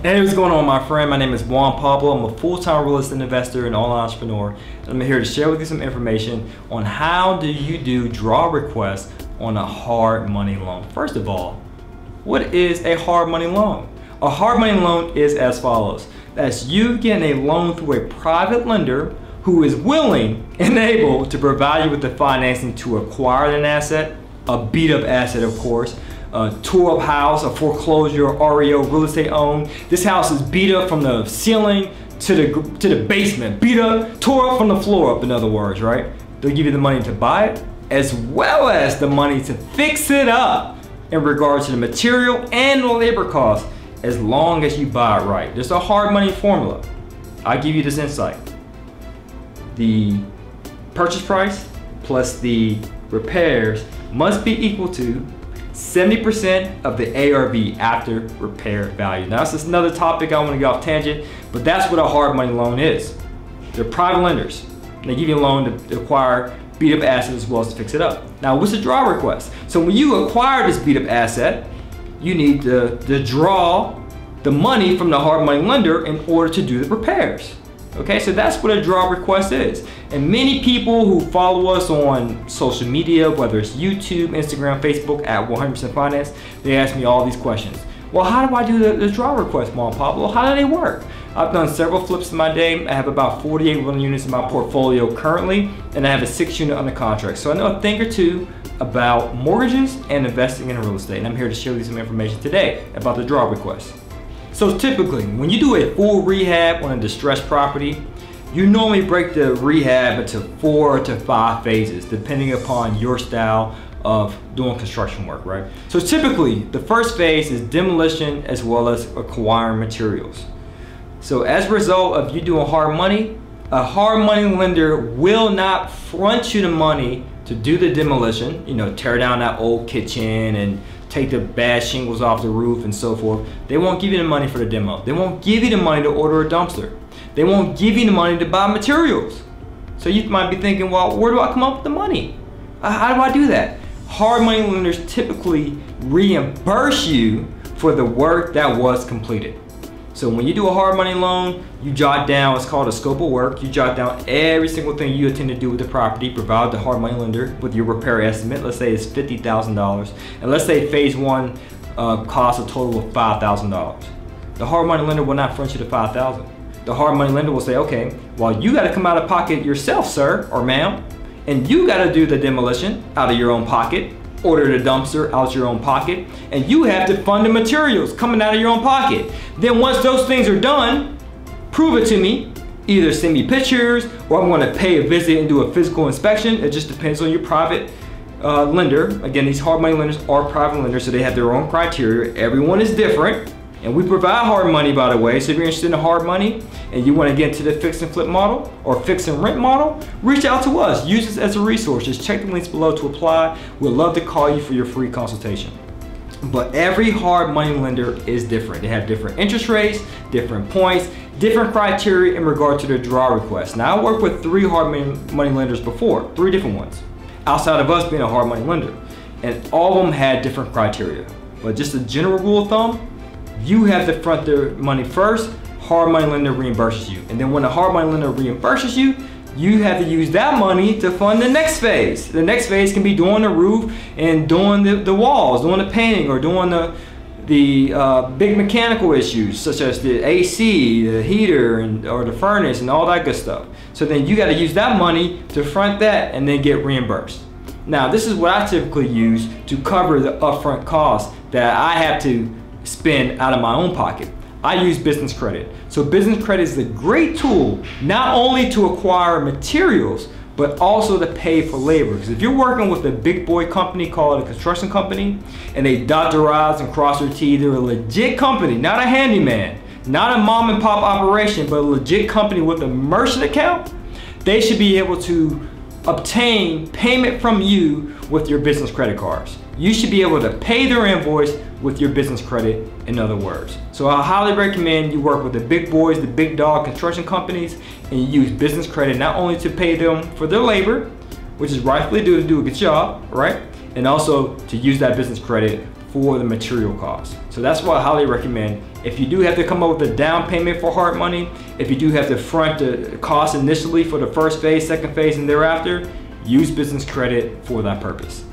Hey, what's going on, my friend? My name is Juan Pablo. I'm a full-time real estate investor and online entrepreneur. And I'm here to share with you some information on how do you do draw requests on a hard money loan. First of all, what is a hard money loan? A hard money loan is as follows. That's you getting a loan through a private lender who is willing and able to provide you with the financing to acquire an asset, a beat up asset of course, a tore up house, a foreclosure, REO, real estate owned. This house is beat up from the ceiling to the basement, beat up, tore up from the floor up, in other words, right? They'll give you the money to buy it, as well as the money to fix it up in regards to the material and the labor costs, as long as you buy it right. There's a hard money formula. I'll give you this insight. The purchase price plus the repairs must be equal to 70% of the ARV after repair value. Now that's just another topic, I want to get off tangent, but that's what a hard money loan is. They're private lenders. They give you a loan to acquire beat up assets as well as to fix it up. Now what's the draw request? So when you acquire this beat up asset, you need to draw the money from the hard money lender in order to do the repairs. Okay, so that's what a draw request is. And many people who follow us on social media, whether it's YouTube, Instagram, Facebook, at 100% Finance, they ask me all these questions. Well, how do I do the draw request, Juan Pablo? How do they work? I've done several flips in my day. I have about 48 rental units in my portfolio currently, and I have a 6-unit under contract. So I know a thing or two about mortgages and investing in real estate. And I'm here to share with you some information today about the draw request. So typically, when you do a full rehab on a distressed property, you normally break the rehab into 4 to 5 phases, depending upon your style of doing construction work, right? So typically, the first phase is demolition as well as acquiring materials. So as a result of you doing hard money, a hard money lender will not front you the money to do the demolition, you know, tear down that old kitchen and take the bad shingles off the roof and so forth. They won't give you the money for the demo. They won't give you the money to order a dumpster. They won't give you the money to buy materials. So you might be thinking, well, where do I come up with the money? How do I do that? Hard money lenders typically reimburse you for the work that was completed. So when you do a hard money loan, you jot down what's called a scope of work. You jot down every single thing you intend to do with the property, provide the hard money lender with your repair estimate. Let's say it's $50,000. And let's say phase 1 costs a total of $5,000. The hard money lender will not front you the $5,000. The hard money lender will say, okay, well, you gotta come out of pocket yourself, sir or ma'am, and you gotta do the demolition out of your own pocket, order the dumpster out your own pocket, and you have to fund the materials coming out of your own pocket. Then once those things are done, prove it to me. Either send me pictures or I'm gonna pay a visit and do a physical inspection. It just depends on your private lender. Again, these hard money lenders are private lenders, so they have their own criteria. Everyone is different. And we provide hard money, by the way. So if you're interested in hard money and you want to get into the fix and flip model or fix and rent model, reach out to us. Use this as a resource. Just check the links below to apply. We'd love to call you for your free consultation. But every hard money lender is different. They have different interest rates, different points, different criteria in regard to their draw requests. Now, I worked with 3 hard money lenders before, 3 different ones, outside of us being a hard money lender. And all of them had different criteria. But just a general rule of thumb, you have to front their money first, hard money lender reimburses you. And then when the hard money lender reimburses you, you have to use that money to fund the next phase. The next phase can be doing the roof and doing the walls, doing the painting, or doing the big mechanical issues such as the AC, the heater, or the furnace and all that good stuff. So then you got to use that money to front that and then get reimbursed. Now this is what I typically use to cover the upfront costs that I have to spend out of my own pocket. I use business credit. So business credit is a great tool, not only to acquire materials, but also to pay for labor. Because if you're working with a big boy company called a construction company, and they dot their I's and cross their T's, they're a legit company, not a handyman, not a mom and pop operation, but a legit company with a merchant account, they should be able to obtain payment from you with your business credit cards. You should be able to pay their invoice with your business credit, in other words. So I highly recommend you work with the big boys, the big dog construction companies, and you use business credit not only to pay them for their labor, which is rightfully due to do a good job, right? And also to use that business credit for the material cost. So that's what I highly recommend. If you do have to come up with a down payment for hard money, if you do have to front the cost initially for the first phase, second phase, and thereafter, use business credit for that purpose.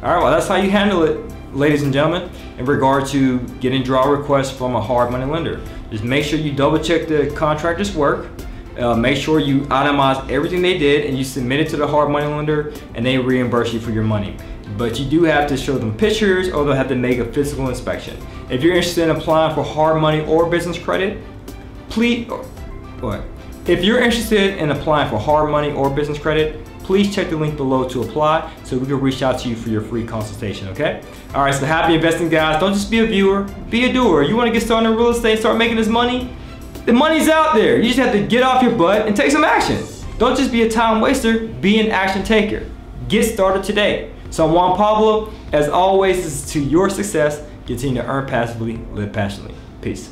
All right, well, that's how you handle it, ladies and gentlemen, in regard to getting draw requests from a hard money lender. Just make sure you double check the contractor's work. Make sure you itemize everything they did and you submit it to the hard money lender, and they reimburse you for your money. But you do have to show them pictures, or they'll have to make a physical inspection. If you're interested in applying for hard money or business credit, please check the link below to apply so we can reach out to you for your free consultation, okay? All right, so happy investing, guys. Don't just be a viewer, be a doer. You wanna get started in real estate, start making this money? The money's out there. You just have to get off your butt and take some action. Don't just be a time waster, be an action taker. Get started today. So I'm Juan Pablo. As always, this is to your success. Continue to earn passively, live passionately. Peace.